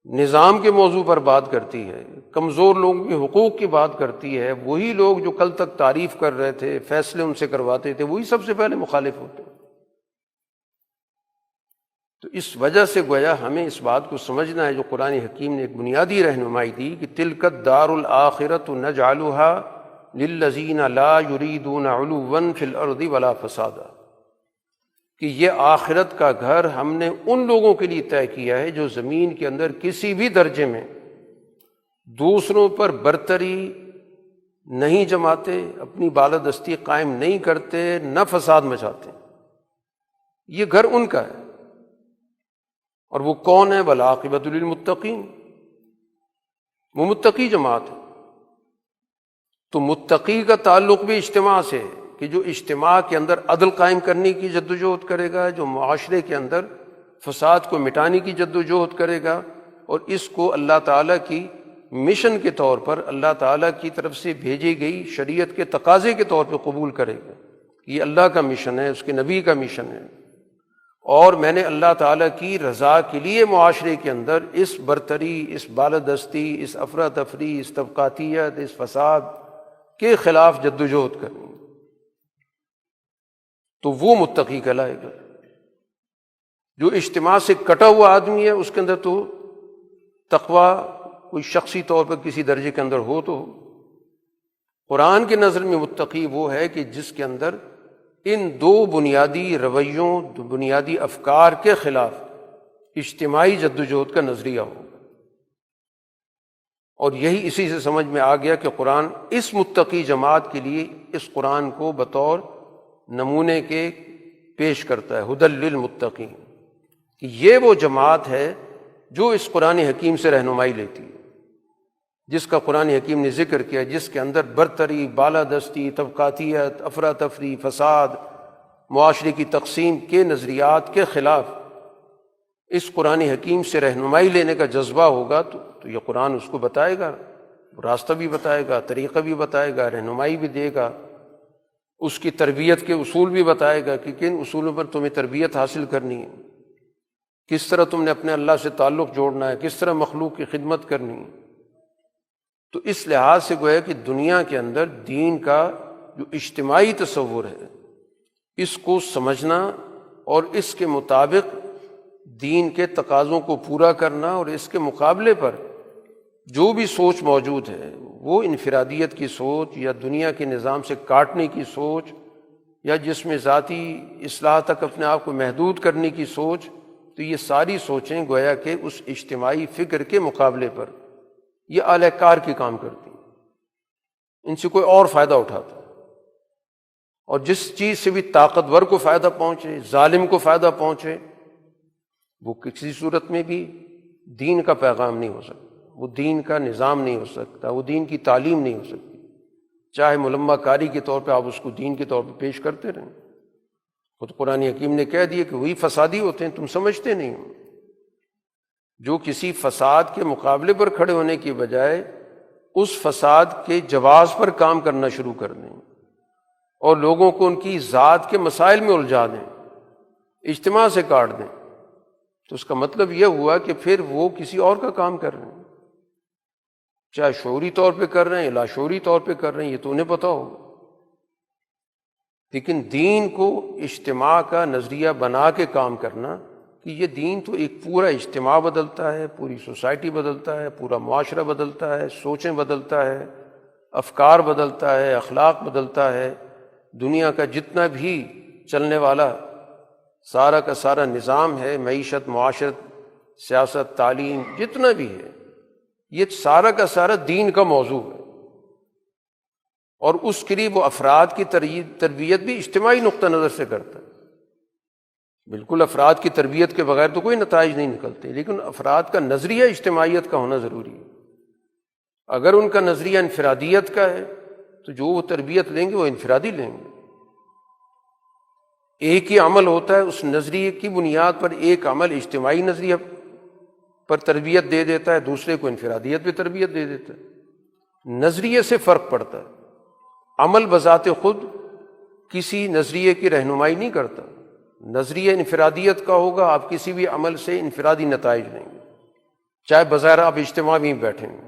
نظام کے موضوع پر بات کرتی ہے، کمزور لوگوں کے حقوق کی بات کرتی ہے، وہی لوگ جو کل تک تعریف کر رہے تھے، فیصلے ان سے کرواتے تھے، وہی سب سے پہلے مخالف ہوتے ہیں۔ تو اس وجہ سے گویا ہمیں اس بات کو سمجھنا ہے جو قرآن حکیم نے ایک بنیادی رہنمائی دی کہ تلک الدار الآخرۃ نجعلها للذین لا یریدون علوا فی الارض ولا فسادا، کہ یہ آخرت کا گھر ہم نے ان لوگوں کے لیے طے کیا ہے جو زمین کے اندر کسی بھی درجے میں دوسروں پر برتری نہیں جماتے، اپنی بالادستی قائم نہیں کرتے، نہ فساد مچاتے۔ یہ گھر ان کا ہے۔ اور وہ کون ہے؟ والعاقبۃ للمتقین، وہ متقی جماعت ہے۔ تو متقی کا تعلق بھی اجتماع سے ہے کہ جو اجتماع کے اندر عدل قائم کرنے کی جدوجہد کرے گا، جو معاشرے کے اندر فساد کو مٹانے کی جدوجہد کرے گا، اور اس کو اللہ تعالیٰ کی مشن کے طور پر، اللہ تعالیٰ کی طرف سے بھیجی گئی شریعت کے تقاضے کے طور پہ قبول کرے گا۔ یہ اللہ کا مشن ہے، اس کے نبی کا مشن ہے، اور میں نے اللہ تعالیٰ کی رضا کے لیے معاشرے کے اندر اس برتری، اس بالادستی، اس افراتفری، اس طبقاتیت، اس فساد کے خلاف جدوجہد کرنی، تو وہ متقی کہلائے گا۔ جو اجتماع سے کٹا ہوا آدمی ہے، اس کے اندر تو تقوی کوئی شخصی طور پر کسی درجے کے اندر ہو تو ہو۔ قرآن کی نظر میں متقی وہ ہے کہ جس کے اندر ان دو بنیادی رویوں، دو بنیادی افکار کے خلاف اجتماعی جدوجہد کا نظریہ ہو۔ اور یہی اسی سے سمجھ میں آ گیا کہ قرآن اس متقی جماعت کے لیے اس قرآن کو بطور نمونے کے پیش کرتا ہے، ھدی للمتقین، کہ یہ وہ جماعت ہے جو اس قرآن حکیم سے رہنمائی لیتی ہے، جس کا قرآن حکیم نے ذکر کیا، جس کے اندر برتری، بالادستی، طبقاتیت، افراتفری، فساد، معاشرے کی تقسیم کے نظریات کے خلاف اس قرآن حکیم سے رہنمائی لینے کا جذبہ ہوگا تو یہ قرآن اس کو بتائے گا، راستہ بھی بتائے گا، طریقہ بھی بتائے گا، رہنمائی بھی دے گا، اس کی تربیت کے اصول بھی بتائے گا کہ کن اصولوں پر تمہیں تربیت حاصل کرنی ہے، کس طرح تم نے اپنے اللہ سے تعلق جوڑنا ہے، کس طرح مخلوق کی خدمت کرنی ہے۔ تو اس لحاظ سے گویا کہ دنیا کے اندر دین کا جو اجتماعی تصور ہے، اس کو سمجھنا اور اس کے مطابق دین کے تقاضوں کو پورا کرنا، اور اس کے مقابلے پر جو بھی سوچ موجود ہے، وہ انفرادیت کی سوچ یا دنیا کے نظام سے کاٹنے کی سوچ یا جس میں ذاتی اصلاح تک اپنے آپ کو محدود کرنے کی سوچ، تو یہ ساری سوچیں گویا کہ اس اجتماعی فکر کے مقابلے پر یہ اعلی کار کی کام کرتی ہیں، ان سے کوئی اور فائدہ اٹھاتا ہے، اور جس چیز سے بھی طاقتور کو فائدہ پہنچے، ظالم کو فائدہ پہنچے، وہ کسی صورت میں بھی دین کا پیغام نہیں ہو سکتا، وہ دین کا نظام نہیں ہو سکتا، وہ دین کی تعلیم نہیں ہو سکتی، چاہے ملمہ کاری کے طور پہ آپ اس کو دین کے طور پہ پیش کرتے رہیں۔ خود قرآن حکیم نے کہہ دیا کہ وہی فسادی ہوتے ہیں، تم سمجھتے نہیں ہو، جو کسی فساد کے مقابلے پر کھڑے ہونے کی بجائے اس فساد کے جواز پر کام کرنا شروع کر دیں اور لوگوں کو ان کی ذات کے مسائل میں الجھا دیں، اجتماع سے کاٹ دیں، تو اس کا مطلب یہ ہوا کہ پھر وہ کسی اور کا کام کر رہے ہیں، چاہے شعوری طور پہ کر رہے ہیں، لاشعوری طور پہ کر رہے ہیں، یہ تو انہیں پتہ ہوگا۔ لیکن دین کو اجتماع کا نظریہ بنا کے کام کرنا، کہ یہ دین تو ایک پورا اجتماع بدلتا ہے، پوری سوسائٹی بدلتا ہے، پورا معاشرہ بدلتا ہے، سوچیں بدلتا ہے، افکار بدلتا ہے، اخلاق بدلتا ہے، دنیا کا جتنا بھی چلنے والا سارا کا سارا نظام ہے، معیشت، معاشرت، سیاست، تعلیم، جتنا بھی ہے، یہ سارا کا سارا دین کا موضوع ہے، اور اس کے لیے وہ افراد کی تربیت بھی اجتماعی نقطہ نظر سے کرتا ہے۔ بالکل افراد کی تربیت کے بغیر تو کوئی نتائج نہیں نکلتے، لیکن افراد کا نظریہ اجتماعیت کا ہونا ضروری ہے۔ اگر ان کا نظریہ انفرادیت کا ہے تو جو وہ تربیت لیں گے وہ انفرادی لیں گے۔ ایک ہی عمل ہوتا ہے، اس نظریے کی بنیاد پر ایک عمل اجتماعی نظریہ پر تربیت دے دیتا ہے، دوسرے کو انفرادیت پہ تربیت دے دیتا ہے۔ نظریے سے فرق پڑتا ہے، عمل بذات خود کسی نظریے کی رہنمائی نہیں کرتا۔ نظریہ انفرادیت کا ہوگا، آپ کسی بھی عمل سے انفرادی نتائج لیں گے، چاہے بظاہر آپ اجتماع میں بیٹھیں گے۔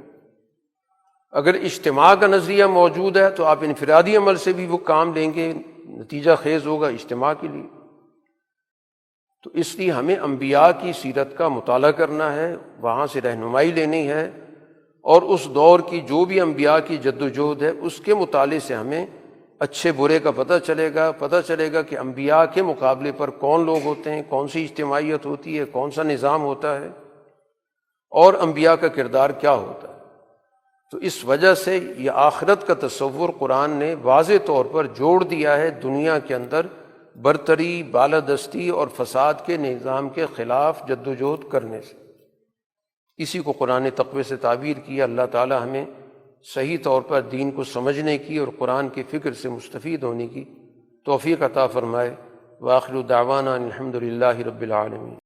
اگر اجتماع کا نظریہ موجود ہے تو آپ انفرادی عمل سے بھی وہ کام لیں گے، نتیجہ خیز ہوگا اجتماع کے لیے۔ تو اس لیے ہمیں انبیاء کی سیرت کا مطالعہ کرنا ہے، وہاں سے رہنمائی لینی ہے، اور اس دور کی جو بھی انبیاء کی جد و جہد ہے اس کے مطالعے سے ہمیں اچھے برے کا پتہ چلے گا کہ انبیاء کے مقابلے پر کون لوگ ہوتے ہیں، کون سی اجتماعیت ہوتی ہے، کون سا نظام ہوتا ہے، اور انبیاء کا کردار کیا ہوتا ہے۔ تو اس وجہ سے یہ آخرت کا تصور قرآن نے واضح طور پر جوڑ دیا ہے دنیا کے اندر برتری، بالادستی اور فساد کے نظام کے خلاف جدوجہد کرنے سے۔ اسی کو قرآن تقوی سے تعبیر کیا۔ اللہ تعالی ہمیں صحیح طور پر دین کو سمجھنے کی اور قرآن کی فکر سے مستفید ہونے کی توفیق عطا فرمائے۔ وآخر دعوانا الحمد للہ رب العالمین۔